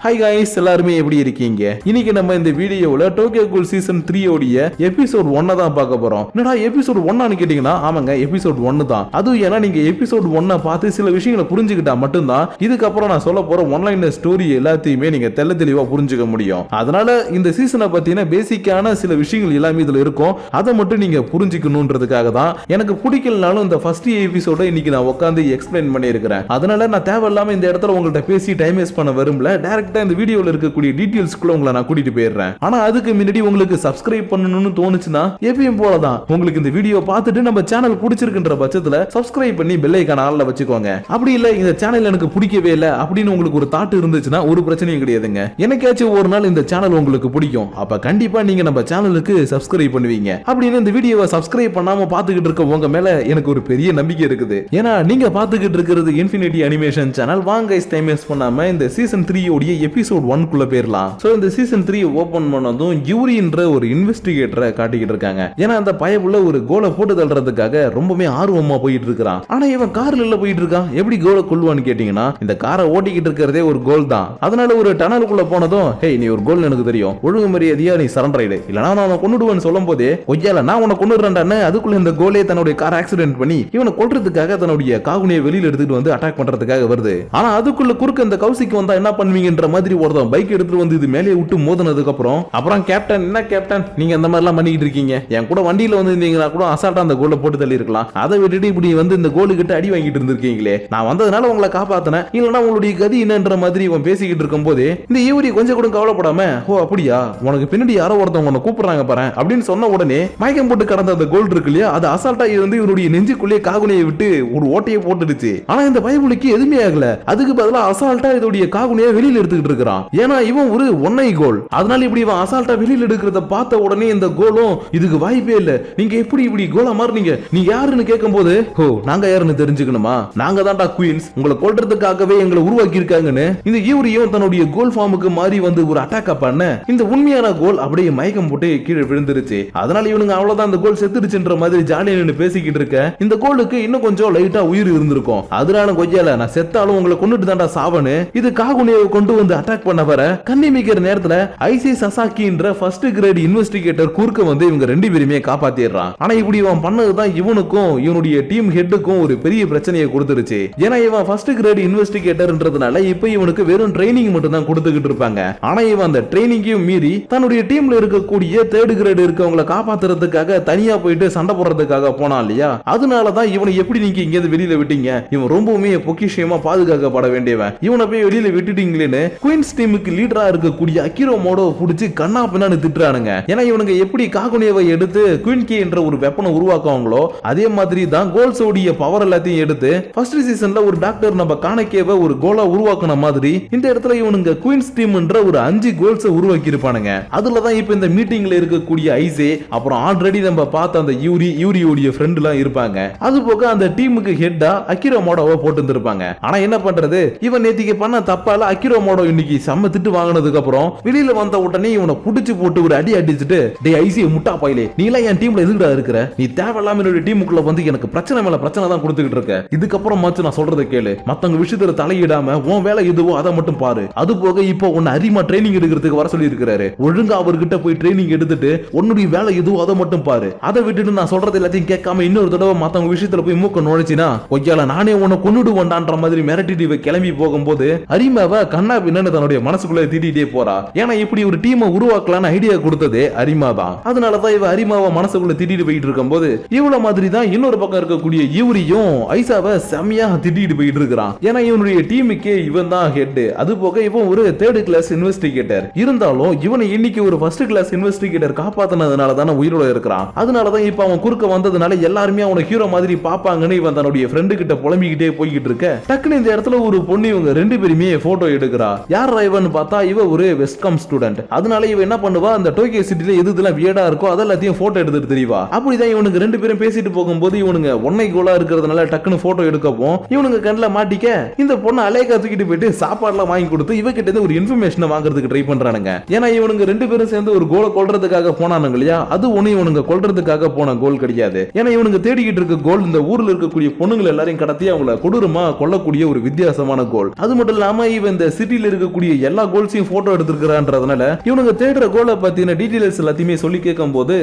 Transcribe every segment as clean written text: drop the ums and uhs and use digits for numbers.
Hi guys எல்லாரும் எப்படி இருக்கீங்க? இன்னைக்கு நம்ம இந்த வீடியோல டோக்கியோ கூல் சீசன் 3 ஓடிய எபிசோட் 1 தான் பார்க்க போறோம். என்னடா எபிசோட் 1 ஆன்னு கேட்டிங்கனா ஆமாங்க எபிசோட் 1 தான். அதுவும் ஏன்னா நீங்க எபிசோட் 1 பார்த்து சில விஷயங்களை புரிஞ்சுக்கிட்டா மட்டும்தான் இதுக்கு அப்புறம் நான் சொல்ல போற ஒன்லைன் ஸ்டோரி எல்லாத்தையுமே நீங்க தெளிவா புரிஞ்சுக்க முடியும். அதனால இந்த சீசனை பத்தின பேசிக்கான சில விஷயங்கள் எல்லாமே இதுல இருக்கும். அதை மட்டும் நீங்க புரிஞ்சுக்கணும்ன்றதுக்காக தான் எனக்கு பிடிக்கலனாலும் இந்த ஃபர்ஸ்ட் எபிசோட இன்னைக்கு நான் உட்கார்ந்து எக்ஸ்பிளைன் பண்ணி இருக்கிறேன். அதனால நான் தேவையில்லாம இந்த இடத்துல உங்கள்ட்ட பேசி டைம் வேஸ்ட் பண்ண விரும்பல. டைரக்டா இந்த வீடியோல இருக்கக்கூடிய டீடைல்ஸ்க்குள்ள உங்களை நான் கூட்டிட்டு போயிடுறேன். ஆனா அதுக்கு முன்னாடி உங்களுக்கு சப்ஸ்கிரைப் பண்ணணும்னு தோணுச்சுன்னா எப்பயும் போலதான் உங்களுக்கு இந்த வீடியோ பார்த்துட்டு நம்ம சேனல் பிடிச்சிருக்குன்ற பட்சத்துல சப்ஸ்கிரைப் பண்ணி பெல் ஐகான் ஆல்ல வச்சுக்கோங்க. அப்படி இல்ல இந்த சேனல் எனக்கு பிடிக்கவே இல்ல அப்படின்னு உங்களுக்கு ஒரு தாட் இருந்துச்சுன்னா ஒரு பிரச்சனையும் கிடையாதுங்க. எனக்காச்சும் ஒரு நாள் இந்த சேனல் உங்களுக்கு பிடிக்கும், அப்ப கண்டிப்பா நீங்க நம்ம சேனலுக்கு சப்ஸ்கிரைப் பண்ணுவீங்க. அப்படின்னு இந்த வீடியோவை சப்ஸ்கிரைப் பண்ணாம பாத்துக்கிட்டு இருக்க உங்க மேல எனக்கு ஒரு பெரிய நம்பிக்கை இருக்குது. ஏன்னா நீங்க பாத்துக்கிட்டு இருக்கிறது இன்ஃபினிட்டி அனிமேஷன் சேனல். வாங்க டைம் வேஸ்ட் பண்ணாம இந்த சீசன் 3 ஓடிய எபிசோட் 1 குள்ள போயிரலாம். சோ இந்த சீசன் 3 ஓபன் பண்ணதும் யூரின்ற ஒரு இன்வெஸ்டிகேட்டரை காட்டிக்கிட்டு இருக்காங்க. ஏன்னா அந்த பயப்புள்ள ஒரு கோலை போட்டு தள்ளுறதுக்காக ரொம்பவே ஆர்வமா போயிட்டு இருக்கான். ஆனா இவன் கார்ல இல்ல போயிட்டு இருக்கான். எப்படி கோலை கொள்வான்னு கேட்டீங்கன்னா இந்த காரை ஓட்டிக்கிட்டு இருக்கிறதே ஒரு கோல் தான். அதனால ஒரு டனலுக்குள்ள போனதும் ஹே நீ ஒரு கோல் எனக்கு தெரியும், ஒழுங்கு மரியாதையா நீ சரண்டர் ஆயிடு, இல்லனா நான் உன்னை கொன்னுடுவேன்னு சொல்லும் போதே ஒய்யால நான் உன்னை கொன்னுடுறேன்டான்னு அதுக்குள்ள இந்த கோலே தன்னுடைய கார் ஆக்சிடென்ட் பண்ணி இவனை கொல்றதுக்காக தன்னுடைய காகுனியை வெளியில எடுத்துட்டு வந்து அட்டாக் பண்றதுக்காக வருது. ஆனா அதுக்குள்ள குறுக்க இந்த கௌசிக்கு வந்தா என்ன பண்ணுவீங்கன்ற மாதிரி ஒருத்தன் பைக் எடுத்துட்டு வந்து இது மேலே விட்டு மோதினதுக்கு அப்புறம் கேப்டன் என்ன கேப்டன் நீங்க அந்த மாதிரி எல்லாம் பண்ணிட்டு இருக்கீங்க, என் கூட வண்டியில வந்து இருந்தீங்கன்னா கூட அசால்ட்டா அந்த கோலை போட்டு தள்ளி இருக்கலாம், அதை விட்டுட்டு இப்படி வந்து இந்த கோலு கிட்ட அடி வாங்கிட்டு இருந்திருக்கீங்களே, நான் வந்ததுனால உங்களை காப்பாத்தினேன், இல்லனா உங்களுடைய கதி என்னன்ற மாதிரி இவன் பேசிக்கிட்டு இருக்கும் போது இந்த யூரி கொஞ்சம் கூட கவலைப்படாம ஓ அப்படியா உனக்கு பின்னாடி யாரோ ஒருத்தவங்க உன்னை கூப்பிடுறாங்க பாரு அப்படின்னு சொன்ன உடனே மயக்கம் போட்டு கடந்த அந்த கோல் இருக்கு இல்லையா, அது அசால்ட்டா இருந்து இவருடைய நெஞ்சுக்குள்ளே காகுனியை விட்டு ஒரு ஓட்டையை போட்டுடுச்சு. ஆனா இந்த பயபுலிக்கு எதுவுமே ஆகல. அதுக்கு பதிலா அசால்ட்டா இதோடைய காகுனியை வெளியில எடுத்துக்கிட்டு இருக்கிறான். ஏன்னா இவன் ஒரு ஒன்னை கோல். அதனால இப்படி இவன் அசால்ட்டா வெளியில எடுக்கிறத பார்த்த உடனே இந்த கோலும் இதுக்கு வாய்ப்பே இல்ல, நீங்க எப்படி இப்படி கோலா மாறுனீங்க, நீ யாருன்னு கேட்கும்போது ஓ நாங்க யாருன்னு தெரிஞ்சுக்கணுமா, நாங்க தான்டா குயின்ஸ், உங்களை கொல்றதுக்காகவே எங்களை உருவாக்கி இருக்காங்கன்னு இந்த யூரியும் தன்னுடைய கோல் ஃபார்முக்கு மாறி வந்து ஒரு அட்டாக் பண்ண இந்த உண்மையான கோல் அப்படியே மயக்கம் போட்டு கீழே விழுந்துருச்சு. அதனால இவனுங்க அவ்வளவுதான் அந்த கோல் செத்துருச்சுன்ற மாதிரி ஜாலியா நின்னு பேசிக்கிட்டு இருக்க இந்த கோலுக்கு இன்னும் கொஞ்சம் லைட்டா உயிர் இருந்திருக்கும். அதனால கொஞ்சம் நான் செத்தாலும் உங்களை கொண்டுட்டு தாண்டா சாவனு இது காகுனியை கொண்டு வந்து அட்டாக் பண்ண வர கண்ணிமிக்கிற நேரத்துல ஐசி சசாக்கின்ற ஃபர்ஸ்ட் கிரேட் இன்வெஸ்டிகேட்டர் குறுக்க வந்து இவங்க ரெண்டு பேருமே காப்பாத்திடுறான். ஆனா இப்படி இவன் பண்ணதுதான் இவனுக்கும் இவனுடைய டீம் ஹெட்டுக்கும் ஒரு பெரிய பிரச்சனையை கொடுத்துருச்சு. ஏன்னா இவன் ஃபர்ஸ்ட் கிரேட் இன்வெஸ்டிகேட்டர்ன்றதுனால இப்ப இவனுக்கு வெறும் ட்ரைனிங் மட்டும் தான் கொடுத்துக்கிட்டு இருப்பாங்க. ஆனா இவன் அந்த ட்ரைனிங்கையும் மீறி தன்னுடைய டீம்ல இருக்கக்கூடிய தேர்ட் கிரேட் இருக்கவங்களை காப்பாத்துறதுக்காக தனியா போயிட்டு சண்டை போடுறதுக்காக போனான் இல்லையா, அதனாலதான் இவனை எப்படி நீங்க இங்க வெளியில விட்டீங்க, இவன் ரொம்பவுமே பொக்கிஷமா பாதுகாக்கப்பட வேண்டியவன், இவனை போய் வெளியில விட்டுட்டீங்களேன்னு குயின்ஸ் டீமுக்கு லீடரா இருக்கக்கூடிய அகிரோ மோடோ புடிச்சு கண்ணா பின்னான்னு திட்டுறானுங்க. ஏன்னா இவனுங்க எப்படி காகுனியை எடுத்து குயின் கே என்ற ஒரு வெப்பனை உருவாக்குவாங்களோ அதே மாதிரி தான் கோல்ஸோடைய பவர் எல்லாத்தையும் எடுத்து ஃபர்ஸ்ட் சீசன்ல ஒரு டாக்டர் நம்ம கானக்கேவை ஒரு கோலா உருவாக்குன மாதிரி இந்த இடத்துல இவனுங்க குயின்ஸ் டீம்ன்ற ஒரு 5 கோல்ஸ் உருவாக்கி இருப்பானுங்க. அதுலதான் இப்ப இந்த மீட்டிங்ல இருக்கக்கூடிய ஐசே அப்புறம் ஆல்ரெடி நம்ம பார்த்த அந்த யூரியோடைய ஃப்ரெண்ட் எல்லாம் இருப்பாங்க. அது போக அந்த டீமுக்கு ஹெட்டா அகிரோ மோடோவை போட்டு இருந்திருப்பாங்க. ஆனா என்ன பண்றது இவன் நேத்திக்கு பண்ண தப்பால அகிரோ மோடோ இன்னைக்கு செம்ம திட்டு வாங்கினதுக்கு அப்புறம் வெளியில வந்த உடனே இவனை புடிச்சு போட்டு ஒரு அடி அடிச்சுட்டு டே ஐசி முட்டா பாயிலே நீ எல்லாம் என் டீம்ல எதுக்குடா இருக்கிற, நீ தேவையில்லாம என்னோட டீமுக்குள்ள வந்து எனக்கு பிரச்சனை மேல பிரச்சனை தான் கொடுத்துக்கிட்டு இருக்க, இதுக்கப்புறம் நான் சொல்றதை கேளு, மத்தவங்க விஷயத்துல தலையிடாம உன் வேலை எதுவோ அதை மட்டும் பாரு, அது போக இப்போ உன்னை அரிமா ட்ரைனிங் எடுக்கிறதுக்கு வர சொல்லி இருக்கிறாரு, ஒழுங்கா அவர்கிட்ட போய் ட்ரைனிங் எடுத்துட்டு உன்னுடைய வேலை எதுவோ அதை மட்டும் பாரு, அதை விட்டுட்டு நான் சொல்றது எல்லாத்தையும் கேட்காம இன்னொரு தடவை மத்தவங்க விஷயத்துல போய் மூக்க நுழைச்சினா ஒய்யால நானே உன்னை கொன்னுடுவேன்டான்ற மாதிரி மிரட்டிட்டு கிளம்பி போகும்போது அரிமாவை கண்ணா பின்னு தன்னுடைய மனசுக்குள்ள திட்டிட்டே போறா. ஏன்னா இப்படி ஒரு டீமை உருவாக்கலான்னு ஐடியா கொடுத்ததே அரிமா தான். அதனாலதான் இவ அரிமாவை மனசுக்குள்ள திட்டிட்டு போயிட்டு இருக்கும் போது இவ்வளவு மாதிரி தான் இன்னொரு பக்கம் இருக்கக்கூடிய யூரியும் ஐசாவை செம்மையா திட்டிட்டு போயிட்டு இருக்கிறான். ஏன்னா இவனுடைய டீமுக்கே இவன் தான் ஹெட். அது போக இவன் ஒரு தேர்ட் கிளாஸ் இன்வெஸ்டிகேட்டர் இருந்தாலும் இவனை இன்னைக்கு ஒரு ஃபர்ஸ்ட் கிளாஸ் இன்வெஸ்டிகேட்டர் காப்பாத்தினதுனால தானே உயிரோட இருக்கிறான். அதனாலதான் இப்ப அவன் குறுக்க வந்ததுனால எல்லாருமே அவனை ஹீரோ மாதிரி பாப்பாங்கன்னு இவன் தன்னுடைய ஃப்ரெண்டு கிட்ட புலம்பிக்கிட்டே போய்கிட்டு இருக்க டக்குனு இந்த இடத்துல ஒரு பொண்ணு இவங்க ரெண்டு பேருமே போட்டோ எடுக்கிறா. யார் இவன் பார்த்தா இவ ஒரு வெஸ்ட்கம் ஸ்டூடெண்ட். அதனால இவ என்ன பண்ணுவா அந்த டோக்கியோ சிட்டில எதுலாம் வியர்டா இருக்கோ அதெல்லாத்தையும் போட்டோ எடுத்துட்டு தெரியவா. அப்படிதான் இவனுக்கு ரெண்டு பேரும் பேசிட்டு போகும்போது இவனுங்க ஒன்னை கோலா இருக்கிறதுனால டக்குனு போட்டோ எடுக்கவும் இவனுங்க கண்ணில் மாட்டிக்க இந்த பொண்ணு அலேக்கா தூக்கிட்டு போயிட்டு சாப்பாடுலாம் வாங்கி கொடுத்து இவகிட்ட ஒரு இன்ஃபர்மேஷன் வாங்குறதுக்கு ட்ரை பண்றானுங்க. ஏன்னா இவனுங்க ரெண்டு பேரும் சேர்ந்து ஒரு கோலை கொல்றதுக்காக போனானுங்க இல்லையா, அது ஒண்ணு இவனுங்க கொல்றதுக்காக போன கோல் கிடையாது. ஏன்னா இவனுங்க தேடிக்கிட்டு இருக்க கோல் இந்த ஊர்ல இருக்கக்கூடிய பொண்ணுங்களை எல்லாரையும் கடத்தி அவங்கள கொடூரமா கொல்லக்கூடிய ஒரு வித்தியாசமான கோல். அது மட்டும் இல்லாம இவன் இந்த சிட்டில வீட்ல இருக்கக்கூடிய எல்லா கோல்ஸையும் போட்டோ எடுத்துக்கிறான்றதுனால இவனுங்க தேடுற கோலை பத்தின டீடைல்ஸ் எல்லாத்தையுமே சொல்லி கேட்கும் போது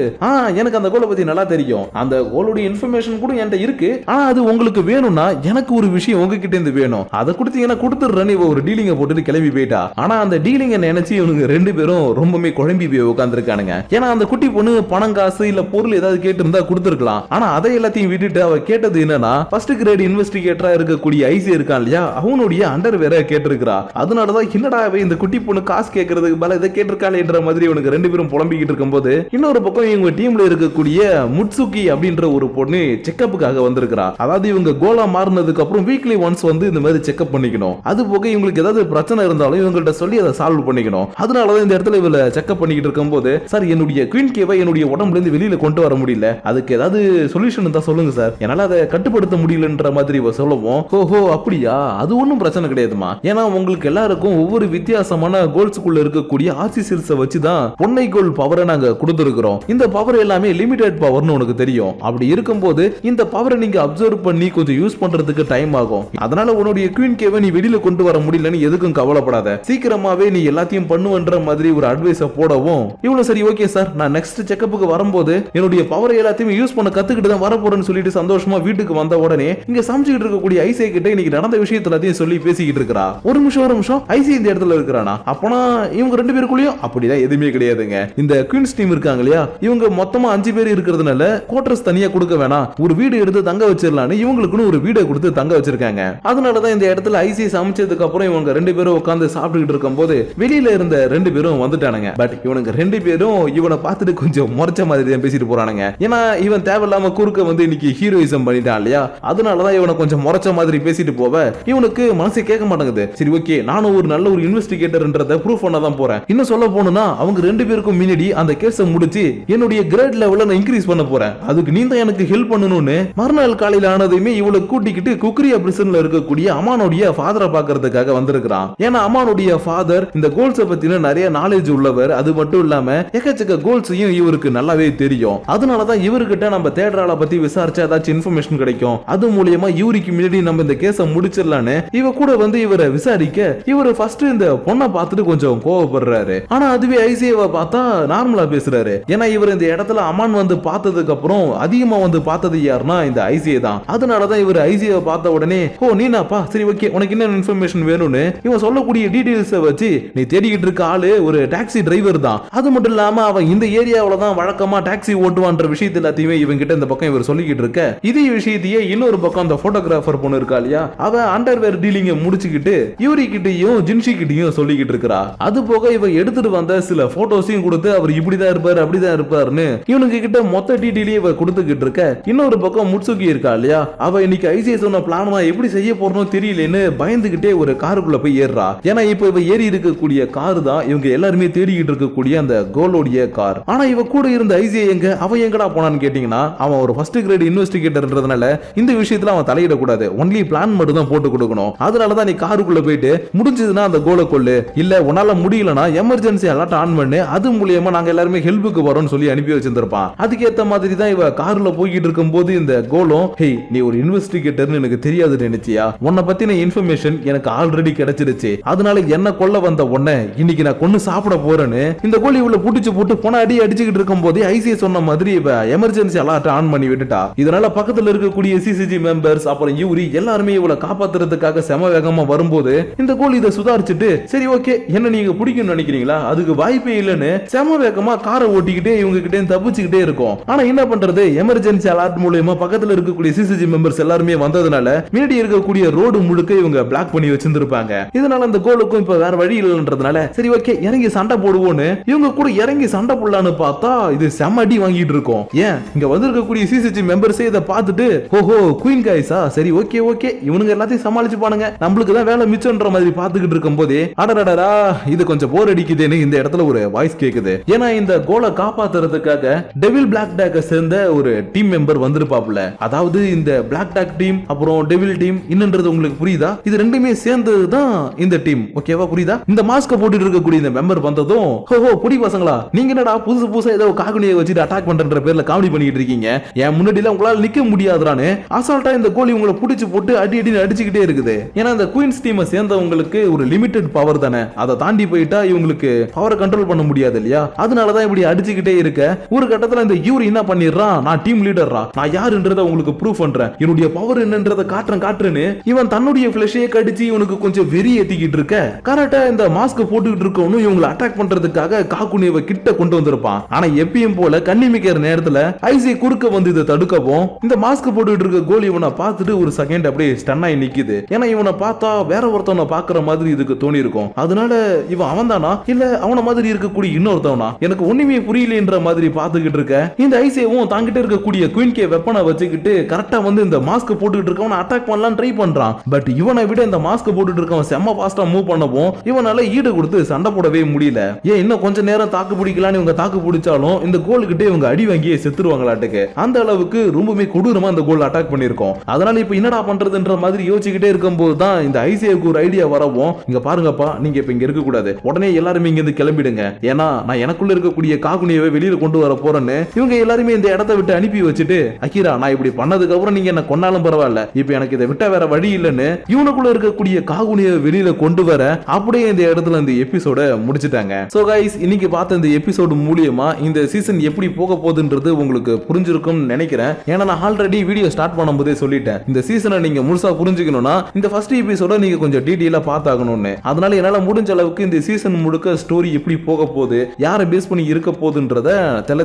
எனக்கு அந்த கோலை பத்தி நல்லா தெரியும், அந்த கோலோட இன்ஃபர்மேஷன் கூட என்கிட்ட இருக்கு, ஆனா அது உங்களுக்கு வேணும்னா எனக்கு ஒரு விஷயம் உங்ககிட்ட இருந்து வேணும், அதை கொடுத்தீங்கன்னா கொடுத்துடுறேன்னு இவ ஒரு டீலிங்க போட்டுட்டு கிளம்பி போயிட்டா. ஆனா அந்த டீலிங்க நினைச்சு இவனுங்க ரெண்டு பேரும் ரொம்பவே குழம்பி போய் உட்காந்துருக்கானுங்க. ஏன்னா அந்த குட்டி பொண்ணு பணம் காசு இல்ல பொருள் ஏதாவது கேட்டு இருந்தா கொடுத்துருக்கலாம், ஆனா அதை எல்லாத்தையும் விட்டுட்டு அவ கேட்டது என்னன்னா ஃபர்ஸ்ட் கிரேட் இன்வெஸ்டிகேட்டரா இருக்கக்கூடிய ஐசி இருக்கான் இல்லையா, அவனுடைய அண்டர் வேற கேட்டிருக்கிறா. அதனாலதான் என்னடா இந்த குட்டி பொண்ணு காசு கேட்கறதுக்கு பல இதை கேட்டிருக்காளேன்ற மாதிரி இவனுக்கு ரெண்டு பேரும் புலம்பிக்கிட்டு இருக்கும்போது இன்னொரு பக்கம் இவங்க டீம்ல இருக்கக்கூடிய முட்சுகி அப்படின்ற ஒரு பொண்ணு செக்கப்புக்காக வந்திருக்கிறா. அதாவது இவங்க கோலா மாறினதுக்கு அப்புறம் வீக்லி ஒன்ஸ் வந்து இந்த மாதிரி செக்அப் பண்ணிக்கணும். அது போக இவங்களுக்கு ஏதாவது பிரச்சனை இருந்தாலும் இவங்கள்ட்ட சொல்லி அதை சால்வ் பண்ணிக்கணும். அதனாலதான் இந்த இடத்துல இவள செக்அப் பண்ணிக்கிட்டு இருக்கும்போது சார் என்னுடைய குயின் கேவை என்னுடைய உடம்புல இருந்து வெளியில கொண்டு வர முடியல, அதுக்கு ஏதாவது சொல்யூஷன் தான் சொல்லுங்க சார், என்னால அதை கட்டுப்படுத்த முடியலன்ற மாதிரி இவ சொல்லுவோம். ஓஹோ அப்படியா, அது ஒன்றும் பிரச்சனை கிடையாதுமா, ஏன்னா உங்களுக்கு எல்லாருக்கும் ஒவ்வொரு வித்தியாசமான கோல்ஸ்க்குள்ள இருக்கக்கூடிய ஆர்சி செல்ஸை வச்சு தான் பொன்னை கோல் பவரை நாங்க கொடுத்துருக்கிறோம். இந்த பவர் எல்லாமே லிமிடெட் பவர்னு உனக்கு தெரியும். அப்படி இருக்கும்போது இந்த பவரை நீங்க அப்சர்வ் பண்ணி கொஞ்சம் யூஸ் பண்றதுக்கு டைம் ஆகும். அதனால உன்னுடைய குயின் கேவை நீ வெளியில கொண்டு வர முடியலன்னு எதுக்கும் கவலைப்படாத, சீக்கிரமாவே நீ எல்லாத்தையும் பண்ணுவன்ற மாதிரி ஒரு அட்வைஸ போடவும் இவ்வளவு சரி ஓகே சார், நான் நெக்ஸ்ட் செக்கப்புக்கு வரும்போது என்னுடைய பவரை எல்லாத்தையும் யூஸ் பண்ண கத்துக்கிட்டு தான் வரப்போறேன்னு சொல்லிட்டு சந்தோஷமா வீட்டுக்கு வந்த உடனே இங்க சமைச்சுக்கிட்டு இருக்கக்கூடிய ஐசே கிட்ட இன்னைக்கு நடந்த விஷயத்தை எல்லாத்தையும் சொல்லி பேசிக்கிட்டு இருக்கா. ஒரு நிமிஷம் ஐசி இந்த இடத்துல இருக்கிறானா, அப்பனா இவங்க ரெண்டு பேருக்குள்ளயும் அப்படிதான் எதுவுமே கிடையாதுங்க. இந்த குயின்ஸ் டீம் இருக்காங்க இல்லையா, இவங்க மொத்தமா 5 பேர் இருக்கிறதுனால குவார்டர்ஸ் தனியா கொடுக்க வேணாம், ஒரு வீடு எடுத்து தங்க வச்சிடலான்னு இவங்களுக்குன்னு ஒரு வீடை கொடுத்து தங்க வச்சிருக்காங்க. அதனாலதான் இந்த இடத்துல ஐசி சமைச்சதுக்கு அப்புறம் இவங்க ரெண்டு பேரும் உட்கார்ந்து சாப்பிட்டுக்கிட்டு இருக்கும் போது வெளியில இருந்த ரெண்டு பேரும் வந்துட்டானுங்க. பட் இவனுக்கு ரெண்டு பேரும் இவனை பார்த்துட்டு கொஞ்சம் முறைச்ச மாதிரி தான் பேசிட்டு போறானுங்க. ஏன்னா இவன் தேவையில்லாம குறுக்க வந்து இன்னைக்கு ஹீரோயிசம் பண்ணிட்டான் இல்லையா, அதனாலதான் இவனை கொஞ்சம் முறைச்ச மாதிரி பேசிட்டு போவ இவனுக்கு மனசு கேட்க மாட்டேங்குது. சரி ஓகே, நானும் ஒரு நல்ல ஒரு இன்வெஸ்டிகேட்டர்ன்றத ப்ரூஃப் பண்ண தான் போறேன். இன்னும் சொல்ல போனா அவங்க ரெண்டு பேருக்கும் முன்னாடி அந்த கேஸை முடிச்சு என்னுடைய கிரேட் லெவல நான் இன்க்ரீஸ் பண்ண போறேன், அதுக்கு நீ தான் எனக்கு ஹெல்ப் பண்ணணும்னு மறுநாள் காலையில ஆனதுமே இவளை கூட்டிக்கிட்டு குக்ரியா பிரிசன்ல இருக்கக்கூடிய அமானுடைய ஃபாதரை பாக்குறதுக்காக வந்திருக்கான். ஏன்னா அமானுடைய ஃபாதர் இந்த கோல்ஸை பத்தின நிறைய நாலேஜ் உள்ளவர், அது மட்டும் இல்லாம எக்கச்சக்க கோல்ஸையும் இவருக்கு நல்லாவே தெரியும். அதனாலதான் இவர்கிட்ட நம்ம தேடுறாள பத்தி விசாரிச்சா ஏதாச்சும் இன்ஃபர்மேஷன் கிடைக்கும், அது மூலியமா இவருக்கு முன்னாடி நம்ம இந்த கேஸை முடிச்சிடலான்னு இவ கூட வந்து இவரை விசாரிக்க இவரு ஃபர்ஸ்ட் இந்த பொண்ணை பார்த்துட்டு கொஞ்சம் கோவப்படுறாரு. ஆனா அதுவே ஐசிஏவை பார்த்தா நார்மலா பேசுறாரு. ஏன்னா இவர் இந்த இடத்துல அமான் வந்து பார்த்ததுக்கு அப்புறம் அதிகமா வந்து பார்த்தது யாருன்னா இந்த ஐசிஏ தான். அதனாலதான் இவர் ஐசிஏவை பார்த்த உடனே ஓ நீனாப்பா சரி ஓகே உனக்கு என்ன இன்ஃபர்மேஷன் வேணும்னு இவன் சொல்லக்கூடிய டீடைல்ஸை வச்சு நீ தேடிக்கிட்டு இருக்க ஆளு ஒரு டாக்ஸி டிரைவர் தான், அது மட்டும் இல்லாம அவன் இந்த ஏரியாவில தான் வழக்கமா டாக்ஸி ஓட்டுவான்ற விஷயத்தை எல்லாத்தையுமே இவங்க கிட்ட இந்த பக்கம் இவர் சொல்லிக்கிட்டு இருக்க, இதே விஷயத்தையே இன்னொரு பக்கம் அந்த போட்டோகிராஃபர் பொண்ணு இருக்கா இல்லையா, அவ அண்டர்வேர் டீலிங்க முடிச்சுக்கிட்டு யூரி கிட்டையும் ஜின்ஷி கிட்டையும் சொல்லிக்கிட்டு இருக்கா. அது போக இவ எடுத்துட்டு வந்த சில போட்டோஸையும் கொடுத்து அவர் இப்படிதான் இருப்பாரு அப்படிதான் இருப்பாருன்னு இவனுக்கு கிட்ட மொத்த டீடைலையும் இவ கொடுத்துக்கிட்டு இருக்க, இன்னொரு பக்கம் முட்சுகி இருக்கா இல்லையா, அவ இன்னைக்கு ஐசிஐ சொன்ன பிளான் எப்படி செய்ய போறோம் தெரியலன்னு பயந்துகிட்டே ஒரு காருக்குள்ள போய் ஏறா. ஏன்னா இப்ப இவ ஏறி இருக்கக்கூடிய கார் தான் இவங்க எல்லாருமே தேடிக்கிட்டு இருக்கக்கூடிய அந்த கோலோடைய கார். ஆனா இவ கூட இருந்த ஐசிஐ எங்க அவ எங்கடா போனான்னு கேட்டீங்கன்னா அவன் ஒரு ஃபர்ஸ்ட் கிரேட் இன்வெஸ்டிகேட்டர்ன்றதுனால இந்த விஷயத்துல அவன் தலையிடக்கூடாது, ஒன்லி பிளான் மட்டும் தான் போட்டு கொடுக்கணும். அதனாலதான் நீ காருக்குள்ள போயிட்டு முடிஞ்சதுன்னா அந்த கோலை கொள்ளு, இல்ல உன்னால முடியலனா எமர்ஜென்சி அலர்ட் ஆன் பண்ணு, அது மூலியமா நாங்க எல்லாருமே ஹெல்ப்புக்கு வரோம்னு சொல்லி அனுப்பி வச்சிருந்திருப்பான். அதுக்கேத்த மாதிரி தான் இவ கார்ல போய்கிட்டு இருக்கும் போது இந்த கோலும் ஹேய் நீ ஒரு இன்வெஸ்டிகேட்டர்னு எனக்கு தெரியாது நினைச்சியா, உன்னை பத்தின இன்ஃபர்மேஷன் எனக்கு ஆல்ரெடி கிடைச்சிருச்சு, அதனால என்ன கொல்ல வந்த உன்னை இன்னைக்கு நான் கொன்னு சாப்பிட போறேன்னு இந்த கோலி இவளை புடிச்சு போட்டு போன அடி அடிச்சுக்கிட்டு இருக்கும் போதே ஐசிஐ சொன்ன மாதிரி இவ எமர்ஜென்சி அலர்ட் ஆன் பண்ணி விட்டுட்டா. இதனால பக்கத்துல இருக்கக்கூடிய சிசிஜி மெம்பர்ஸ் அப்புறம் யூரி எல்லாருமே இவளை காப்பாத்துறதுக்காக செம வேகமா வரும்போது இந்த கோலி இதை சுதாரிச்சுட்டு சரி ஓகே என்ன நீங்க பிடிக்கும்னு நினைக்கிறீங்களா, அதுக்கு வாய்ப்பே இல்லைன்னு செம வேகமா காரை ஓட்டிக்கிட்டே இவங்க கிட்டே தப்பிச்சுக்கிட்டே இருக்கும். ஆனா என்ன பண்றது, எமர்ஜென்சி அலர்ட் மூலமா பக்கத்துல இருக்கக்கூடிய சிசிஜி மெம்பர்ஸ் எல்லாருமே வந்ததுனால முன்னாடி இருக்கக்கூடிய ரோடு முழுக்க இவங்க பிளாக் பண்ணி வச்சிருந்திருப்பாங்க. இதனால அந்த கோலுக்கும் இப்ப வேற வழி இல்லைன்றதுனால சரி ஓகே இறங்கி சண்டை போடுவோன்னு இவங்க கூட இறங்கி சண்டை போடலான்னு பார்த்தா இது செம அடி வாங்கிட்டு இருக்கும். ஏன் இங்க வந்திருக்கக்கூடிய சிசிஜி மெம்பர்ஸே இதை பார்த்துட்டு ஓஹோ குயின் கைஸா சரி ஓகே ஓகே இவனுங்க எல்லாத்தையும் சமாளிச்சு பானுங்க, நம்மளுக்கு தான் வேலை மிச்சம்ன்ற மாதிரி பார்த்துக்கிட்டு இருக்கும் போதே அடடடா இது கொஞ்சம் போர் அடிக்குதுன்னு இந்த இடத்துல ஒரு வாய்ஸ் கேக்குது. ஏன்னா இந்த கோலை காப்பாத்துறதுக்காக டெவில் பிளாக் டாக்க சேர்ந்த ஒரு டீம் மெம்பர் வந்திருப்பாப்ல, அதாவது இந்த பிளாக் டாக் டீம் அப்புறம் டெவில் டீம் இன்னன்றது உங்களுக்கு புரியுதா, இது ரெண்டுமே சேர்ந்ததுதான் இந்த டீம் ஓகேவா புரியுதா. இந்த மாஸ்க போட்டுட்டு இருக்கக்கூடிய இந்த மெம்பர் வந்ததும் ஓஹோ புடி பசங்களா நீங்க என்னடா புதுசு புதுசா ஏதோ காகுனியை வச்சுட்டு அட்டாக் பண்ற பேர்ல காமெடி பண்ணிட்டு இருக்கீங்க, என் முன்னாடி எல்லாம் உங்களால நிக்க முடியாதுறானு அசால்ட்டா இந்த கோலி உங்களை புடிச்சு போட்டு அடி அடி அடிச்சுக்கிட்டே இருக்குது. ஏன்னா இந்த குயின்ஸ் டீமை சேர்ந்தவங்களுக்கு ஒரு லிமிடெட் பவர் தானே, அதை தாண்டி போயிட்டா இவங்களுக்கு பவரை கண்ட்ரோல் பண்ண முடியாது இல்லையா, அதனாலதான் இப்படி அடிச்சுக்கிட்டே இருக்க. ஒரு கட்டத்துல இந்த யூரி என்ன பண்ணிடுறான், நான் டீம் லீடர்ரா, நான் யாருன்றத உங்களுக்கு ப்ரூவ் பண்றேன், என்னுடைய பவர் என்னன்றத காட்டுறேன்னு இவன் தன்னுடைய ஃபிளஷையே கடிச்சு இவனுக்கு கொஞ்சம் வெறி ஏத்திக்கிட்டு இருக்க. கரெக்டா இந்த மாஸ்க் போட்டுக்கிட்டு இருக்கவனும் இவங்களை அட்டாக் பண்றதுக்காக காக்குனியவை கிட்ட கொண்டு வந்திருப்பான். ஆனா எப்பயும் போல கண்ணிமிக்கிற நேரத்துல ஐசி குறுக்க வந்து இதை தடுக்கவும் இந்த மாஸ்க் போட்டுக்கிட்டு இருக்க கோல் இவனை பார்த்துட்டு ஒரு செகண்ட் அப்படியே ஸ்டன் ஆகி நிக்குது. ஏன்னா இவனை பார்த்தா வேற ஒருத்தவனை பாக்குற மாதிரி இதுக்கு தோணி இருக்கும். அதனால இவன் அவன் தானா இல்ல அவன மாதிரி இருக்கக்கூடிய இன்னொருத்தவனா எனக்கு ஒண்ணுமே புரியலன்ற மாதிரி பாத்துக்கிட்டு இருக்க. இந்த ஐசியும் தாங்கிட்ட இருக்கக்கூடிய குயின் கே வெப்பனை வச்சுக்கிட்டு கரெக்டா வந்து இந்த மாஸ்க் போட்டுக்கிட்டு இருக்கவன அட்டாக் பண்ணலாம் ட்ரை பண்றான். பட் இவனை விட இந்த மாஸ்க் போட்டுட்டு இருக்கவன் செம்ம ஃபாஸ்டா மூவ் பண்ணவும் இவனால ஈடு கொடுத்து சண்டை போடவே முடியல. ஏன் இன்னும் கொஞ்ச நேரம் தாக்கு பிடிக்கலான்னு இவங்க தாக்கு பிடிச்சாலும் இந்த கோலுக்கிட்ட இவங்க அடி வாங்கியே செத்துருவாங்களாட்டுக்கு. அந்த அளவுக்கு ரொம்பவே கொடூரமா இந்த கோல் அட்டாக் பண்ணிருக்கோம். அதனால இப்ப என்னடா பண்றதுன்ற மாதிரி யோசிச்சுக்கிட்டே இருக்கும்போது தான் இந்த ஐசிஏக்கு ஒரு ஐடியா வரவும், இங்க பாருங்கப்பா, நீங்க இப்ப இங்க இருக்க கூடாது, உடனே எல்லாருமே இங்க இருந்து கிளம்பிடுங்க, ஏன்னா நான் எனக்குள்ள இருக்கக்கூடிய காகுனியவை வெளியில கொண்டு வர போறேன்னு இவங்க எல்லாருமே இந்த இடத்தை விட்டு அனுப்பி வச்சுட்டு, அகிரா நான் இப்படி பண்ணதுக்கு அப்புறம் நீங்க என்ன கொன்னாலும் பரவாயில்ல, இப்ப எனக்கு இதை விட்டா வேற வழி இல்லைன்னு இவனுக்குள்ள இருக்கக்கூடிய காகுனியை வெளியில கொண்டு வர அப்படியே இந்த இடத்துல இந்த எபிசோட முடிச்சிட்டாங்க. சோ கைஸ், இன்னைக்கு பார்த்த இந்த எபிசோடு மூலியமா இந்த சீசன் எப்படி போக போகுதுன்றது உங்களுக்கு புரிஞ்சிருக்கும் நினைக்கிறேன். ஏன்னா நான் ஆல்ரெடி வீடியோ ஸ்டார்ட் பண்ணும்போதே சொல்லிட்டேன், இந்த சீசனை நீங்க முழுசா புரிஞ்சுக்கணும்னா இந்த ஃபர்ஸ்ட் எபிசோட நீங்க கொஞ்சம் டீடைலா பார்த்தாகணும்னு. அதனால என்னால முடிஞ்ச அளவுக்கு இந்த சீசன் முழுக்க ஸ்டோரி எப்படி போக போகுது, யாரை பேஸ் பண்ணி இருக்க போகுதுன்றத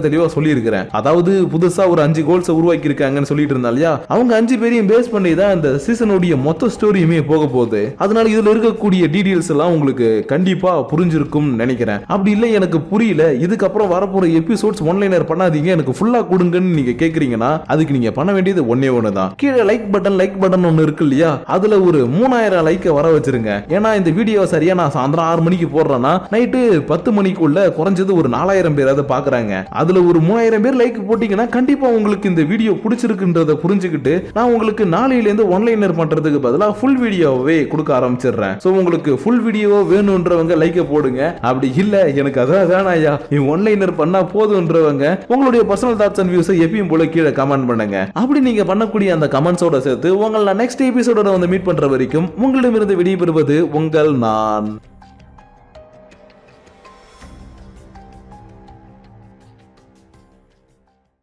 தெளிவா சொல்லி இருக்கிறேன். அதாவது புதுசா ஒரு 5 கோல்ஸ் உருவாக்கி இருக்காங்கன்னு சொல்லிட்டு இருந்தா இல்லையா, அவங்க 5 பேரையும் பேஸ் பண்ணி தான் இந்த சீசனுடைய மொத்த ஸ்டோரியுமே போக போகுது. அதனால இதுல இருக்கக்கூடிய டீடைல்ஸ் எல்லாம் உங்களுக்கு கண்டிப்பா புரிஞ்சிருக்கும் நினைக்கிறேன். அப்படி இல்லை எனக்கு புரியல, இதுக்கப்புறம் வரப்போற எபிசோட்ஸ் ஒன்லைனர் பண்ணாதீங்க, எனக்கு ஃபுல்லா கொடுங்கன்னு நீங்க கேக்குறீங்கன்னா அதுக்கு நீங்க பண்ண வேண்டியது ஒன்னே ஒண்ணுதான், கீழே லைக் பட்டன் ஒன்னு இருக்கு இல்லையா, அதுல ஒரு 3000 லைக் வர வச்சிருங்க. ஏன்னா இந்த வீடியோ சரியா நான் சாயந்தரம் 6 மணிக்கு போடுறேன்னா நைட்டு 10 மணிக்குள்ள குறைஞ்சது ஒரு 4000 பேர் அதை பாக்குறாங்க. அதுல ஒரு 3000 பேர் லைக் போட்டீங்கன்னா கண்டிப்பா உங்களுக்கு இந்த வீடியோ பிடிச்சிருக்குன்றத புரிஞ்சுக்கிட்டு நான் உங்களுக்கு நாளையில இருந்து ஒன்லைனர் பண்றதுக்கு பதிலா ஃபுல் வீடியோவே கொடுக்க ஆரம்பிச்சிடுறேன். சோ உங்களுக்கு ஃபுல் வீடியோ வேணும்ன்றவங்க லைக்க போடுங்க. அப்படி இல்ல எனக்கு அதான் வேணாயா நீ ஒன்லைனர் பண்ணா போதும்ன்றவங்க உங்களுடைய பர்சனல் தாட்ஸ் அண்ட் வியூஸ் எப்பயும் போல கீழே கமெண்ட் பண்ணுங்க. அப்படி நீங்க பண்ணக்கூடிய அந்த கமெண்ட்ஸோட சேர்த்து உங்களை நெக்ஸ்ட் எபிசோட வந்து மீட் பண்ற வரைக்கும் உங்களிடமிருந்து விடைபெறுவது உங்கள் நான்.